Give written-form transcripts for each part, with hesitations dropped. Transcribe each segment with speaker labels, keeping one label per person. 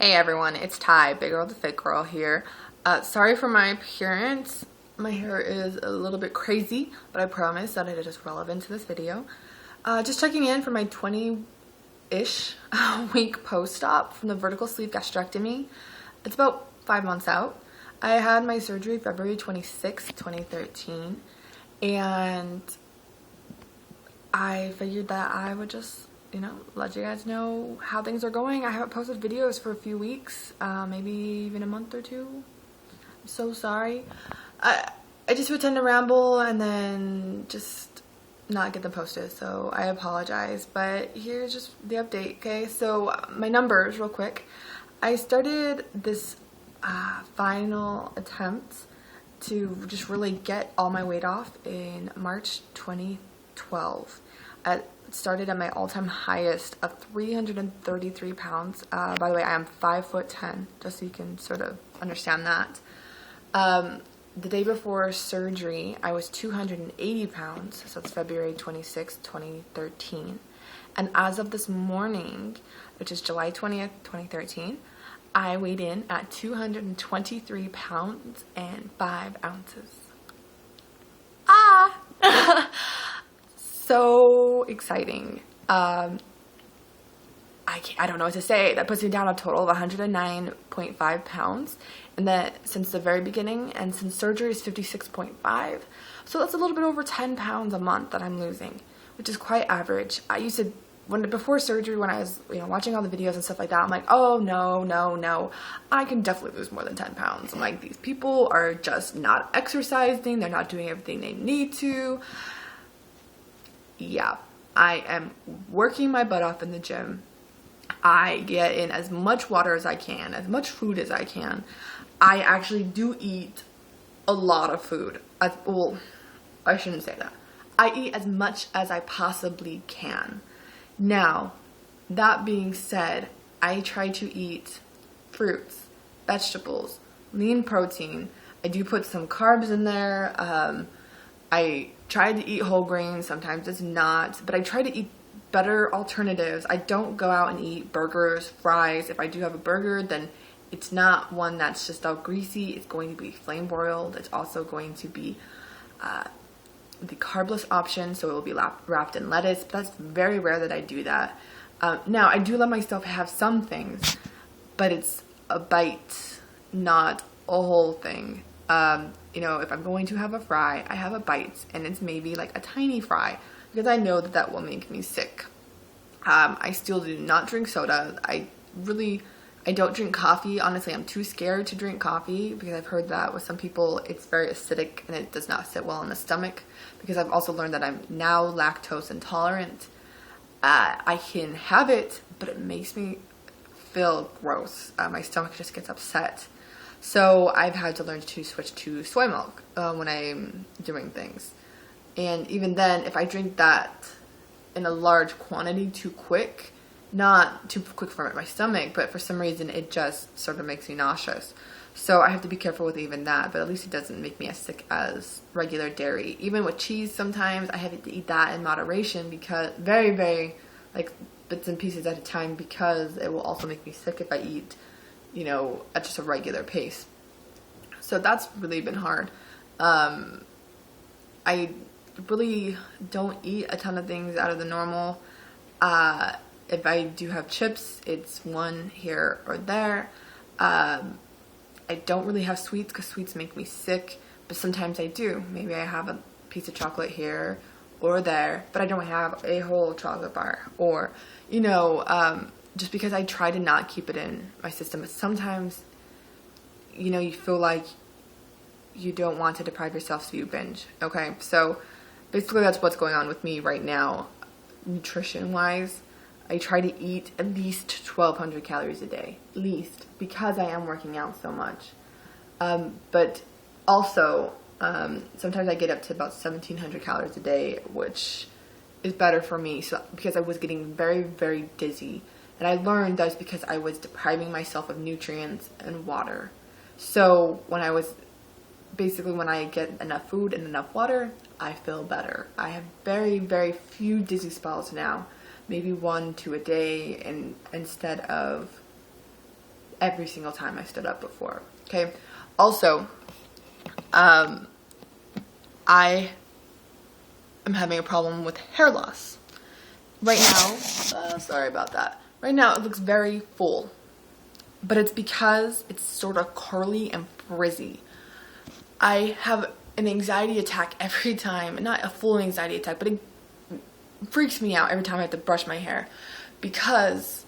Speaker 1: Hey everyone, it's Ty, Big Girl the Fit Girl here. Sorry for my appearance. My hair is a little bit crazy, but I promise that it is relevant to this video. Just checking in for my 20-ish week post-op from the vertical sleeve gastrectomy. It's about 5 months out. I had my surgery February 26, 2013, and I figured that I would just let you guys know how things are going. I haven't posted videos for a few weeks, maybe even a month or two. I'm so sorry. I just would tend to ramble and then just not get them posted, so I apologize. But here's just the update, okay? So my numbers, real quick. I started this final attempt to just really get all my weight off in March 2012. Started at my all-time highest of 333 pounds. By the way, I am 5'10", just so you can sort of understand that. The day before surgery, I was 280 pounds, so it's February 26, 2013. And as of this morning, which is July 20th, 2013, I weighed in at 223 pounds and 5 ounces. So exciting. I don't know what to say. That puts me down a total of 109.5 pounds. And that since the very beginning, and since surgery is 56.5. So that's a little bit over 10 pounds a month that I'm losing, which is quite average. I used to, before surgery, when I was watching all the videos and stuff like that, I'm like, oh no, I can definitely lose more than 10 pounds. I'm like, these people are just not exercising. They're not doing everything they need to. Yeah, I am working my butt off in the gym. I get in as much water as I can, as much food as I can. I actually do eat a lot of food. Well, I shouldn't say that. I eat as much as I possibly can. Now, that being said, I try to eat fruits, vegetables, lean protein. I do put some carbs in there. I try to eat whole grains. Sometimes it's not, but I try to eat better alternatives. I don't go out and eat burgers, fries. If I do have a burger, then it's not one that's just all greasy. It's going to be flame broiled. It's also going to be the carbless option, so it will be wrapped in lettuce. But that's very rare that I do that. Now, I do let myself have some things, but it's a bite, not a whole thing. If I'm going to have a fry, I have a bite, and it's maybe like a tiny fry, because I know that will make me sick. I still do not drink soda. I don't drink coffee. Honestly, I'm too scared to drink coffee, because I've heard that with some people it's very acidic and it does not sit well in the stomach, because I've also learned that I'm now lactose intolerant. I can have it, but it makes me feel gross. My stomach just gets upset. So I've had to learn to switch to soy milk when I'm doing things. And even then, if I drink that in a large quantity too quick, not too quick for my stomach, but for some reason it just sort of makes me nauseous. So I have to be careful with even that, but at least it doesn't make me as sick as regular dairy. Even with cheese, sometimes I have to eat that in moderation, because very, very, like, bits and pieces at a time, because it will also make me sick if I eat at just a regular pace. So that's really been hard. I really don't eat a ton of things out of the normal. If I do have chips, it's one here or there. I don't really have sweets, because sweets make me sick, but sometimes I do. Maybe I have a piece of chocolate here or there, but I don't have a whole chocolate bar, or just because I try to not keep it in my system. But sometimes, you feel like you don't want to deprive yourself, so you binge. Okay, so basically that's what's going on with me right now, nutrition-wise. I try to eat at least 1,200 calories a day, least, because I am working out so much. But also, sometimes I get up to about 1,700 calories a day, which is better for me, because I was getting very, very dizzy. And I learned that was because I was depriving myself of nutrients and water. So when I get enough food and enough water, I feel better. I have very, very few dizzy spells now. Maybe 1 to a day, and instead of every single time I stood up before. Okay. Also, I am having a problem with hair loss. Right now, sorry about that. Right now it looks very full, but it's because it's sort of curly and frizzy. I have an anxiety attack every time, not a full anxiety attack, but it freaks me out every time I have to brush my hair because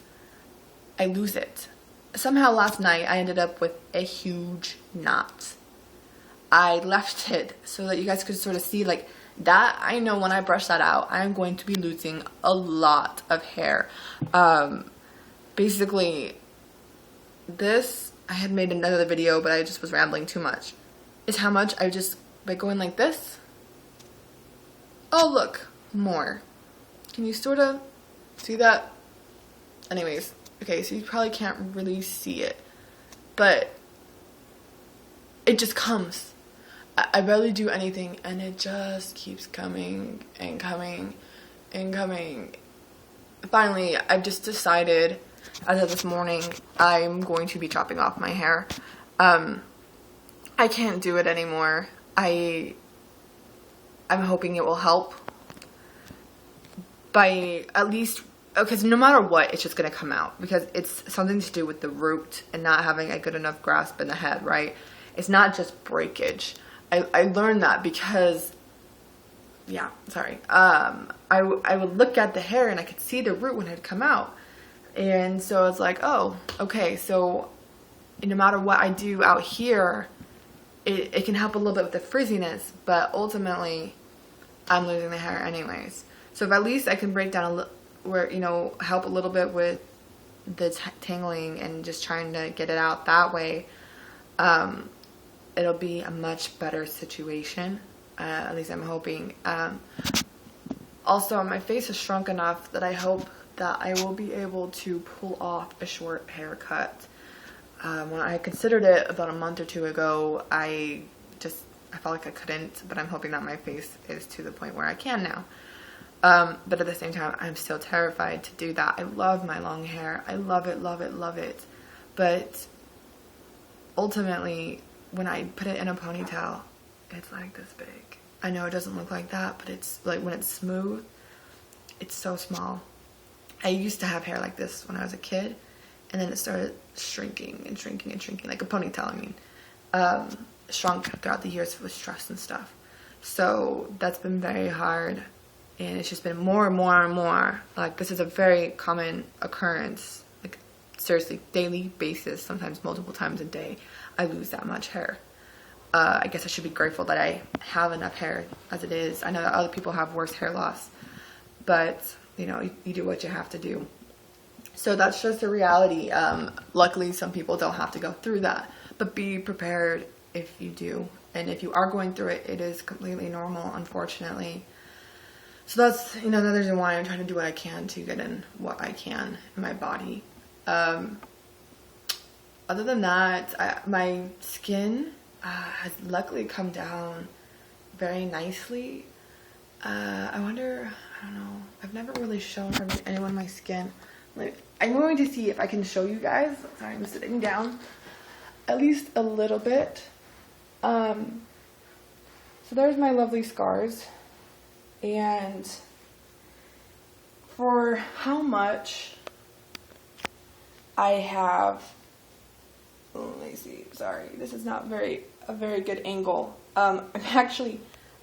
Speaker 1: I lose it. Somehow last night I ended up with a huge knot. I left it so that you guys could sort of see like that. I know when I brush that out, I'm going to be losing a lot of hair. Basically, this, I had made another video, but I just was rambling too much, is how much I just, by going like this, oh look, more. Can you sort of see that? Anyways, okay, so you probably can't really see it, but it just comes. I barely do anything, and it just keeps coming and coming and coming. Finally, I've just decided, as of this morning, I'm going to be chopping off my hair. I can't do it anymore. I'm hoping it will help by at least, because no matter what, it's just going to come out, because it's something to do with the root and not having a good enough grasp in the head, right? It's not just breakage. I learned that because, yeah, sorry. I would look at the hair and I could see the root when it had come out. And so I was like, oh, okay, so no matter what I do out here, it can help a little bit with the frizziness, but ultimately I'm losing the hair anyways. So if at least I can break down help a little bit with the tangling and just trying to get it out that way, it'll be a much better situation. At least I'm hoping. Also, my face is shrunk enough that I hope that I will be able to pull off a short haircut. When I considered it about a month or two ago, I felt like I couldn't, but I'm hoping that my face is to the point where I can now. But at the same time, I'm still terrified to do that. I love my long hair. I love it, love it, love it. But ultimately, when I put it in a ponytail, it's like this big. I know it doesn't look like that, but it's like when it's smooth, it's so small. I used to have hair like this when I was a kid, and then it started shrinking and shrinking and shrinking, like a ponytail, I mean. Shrunk throughout the years with stress and stuff. So that's been very hard, and it's just been more and more and more. Like, this is a very common occurrence, like seriously, daily basis, sometimes multiple times a day, I lose that much hair. I guess I should be grateful that I have enough hair as it is. I know that other people have worse hair loss, but you know, you do what you have to do. So that's just a reality. Luckily, some people don't have to go through that, but be prepared if you do. And if you are going through it, it is completely normal, unfortunately. So that's, another reason why I'm trying to do what I can to get in what I can in my body. Other than that, my skin has luckily come down very nicely. I wonder, I don't know, I've never really shown anyone my skin. I'm going to see if I can show you guys. Sorry, I'm sitting down. At least a little bit. So there's my lovely scars. And for how much I have, let me see, sorry, this is not a very good angle. I'm actually,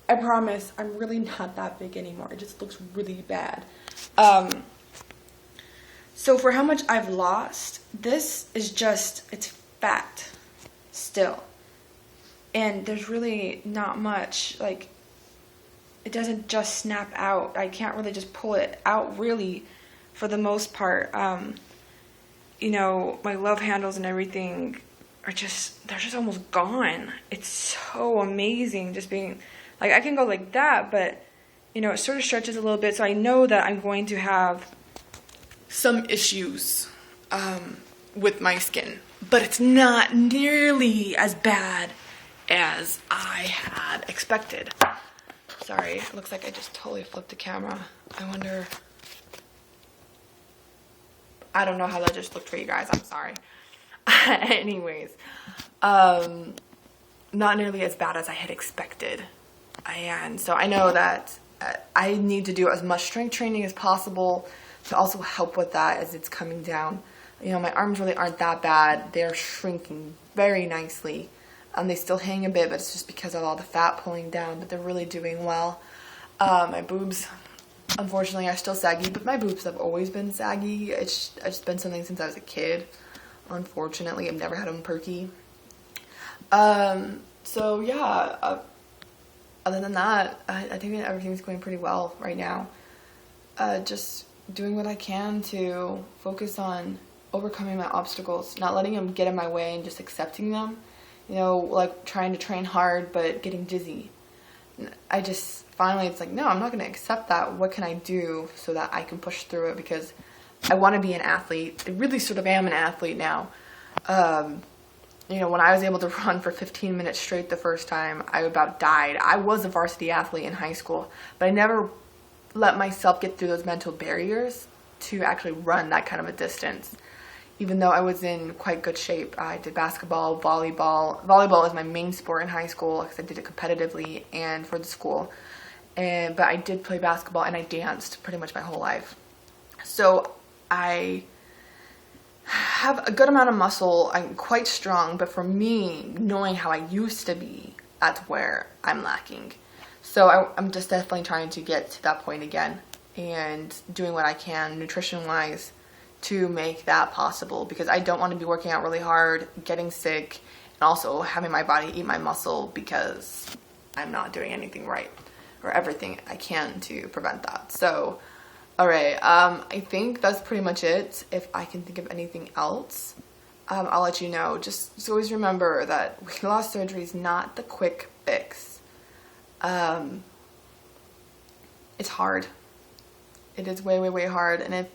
Speaker 1: I promise, I'm really not that big anymore. It just looks really bad. So for how much I've lost, this is just, it's fat still. And there's really not much, like, it doesn't just snap out. I can't really just pull it out really for the most part. You know, my love handles and everything are just, they're just almost gone. It's so amazing just being, like, I can go like that, but, you know, it sort of stretches a little bit. So I know that I'm going to have some issues with my skin, but it's not nearly as bad as I had expected. Sorry, it looks like I just totally flipped the camera. I wonder, I don't know how that just looked for you guys, I'm sorry. Anyways, not nearly as bad as I had expected. And so I know that I need to do as much strength training as possible to also help with that as it's coming down. You know, my arms really aren't that bad. They're shrinking very nicely. They still hang a bit, but it's just because of all the fat pulling down, but they're really doing well. My boobs, unfortunately, are still saggy, but my boobs have always been saggy. It's been something since I was a kid. Unfortunately, I've never had them perky. So yeah, other than that, I think that everything's going pretty well right now. Just doing what I can to focus on overcoming my obstacles, not letting them get in my way and just accepting them. You know, like trying to train hard but getting dizzy. I just finally, it's like, no, I'm not going to accept that. What can I do so that I can push through it? Because I want to be an athlete. I really sort of am an athlete now. You know, when I was able to run for 15 minutes straight the first time, I about died. I was a varsity athlete in high school, but I never let myself get through those mental barriers to actually run that kind of a distance. Even though I was in quite good shape, I did basketball, volleyball. Volleyball was my main sport in high school because I did it competitively and for the school. But I did play basketball and I danced pretty much my whole life. So I have a good amount of muscle. I'm quite strong, but for me, knowing how I used to be, that's where I'm lacking. So I'm just definitely trying to get to that point again and doing what I can nutrition-wise to make that possible, because I don't want to be working out really hard, getting sick, and also having my body eat my muscle because I'm not doing anything right or everything I can to prevent that. So, all right, I think that's pretty much it. If I can think of anything else, I'll let you know. Just always remember that weight loss surgery is not the quick fix. It's hard. It is way, way, way hard. And if,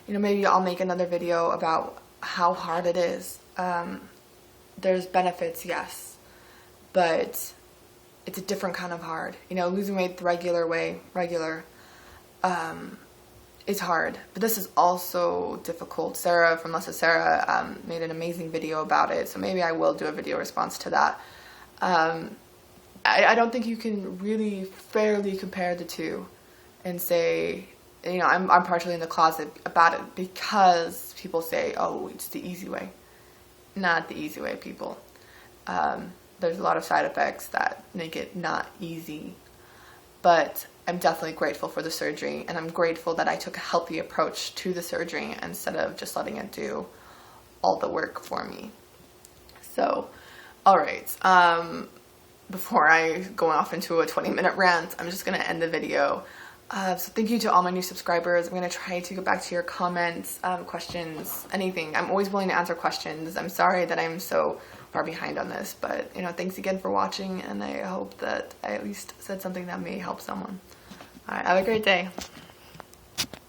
Speaker 1: you know, maybe I'll make another video about how hard it is. There's benefits, yes, but it's a different kind of hard. You know, losing weight the regular way, is hard, but this is also difficult. Sarah from Less of Sarah made an amazing video about it, so maybe I will do a video response to that. I don't think you can really fairly compare the two and say, you know, I'm partially in the closet about it because people say, oh, it's the easy way. Not the easy way, people. There's a lot of side effects that make it not easy. But I'm definitely grateful for the surgery, and I'm grateful that I took a healthy approach to the surgery instead of just letting it do all the work for me. So, all right. Before I go off into a 20-minute rant, I'm just going to end the video. So thank you to all my new subscribers. I'm going to try to get back to your comments, questions, anything. I'm always willing to answer questions. I'm sorry that I'm so far behind on this, but, you know, thanks again for watching, and I hope that I at least said something that may help someone. All right, have a great day.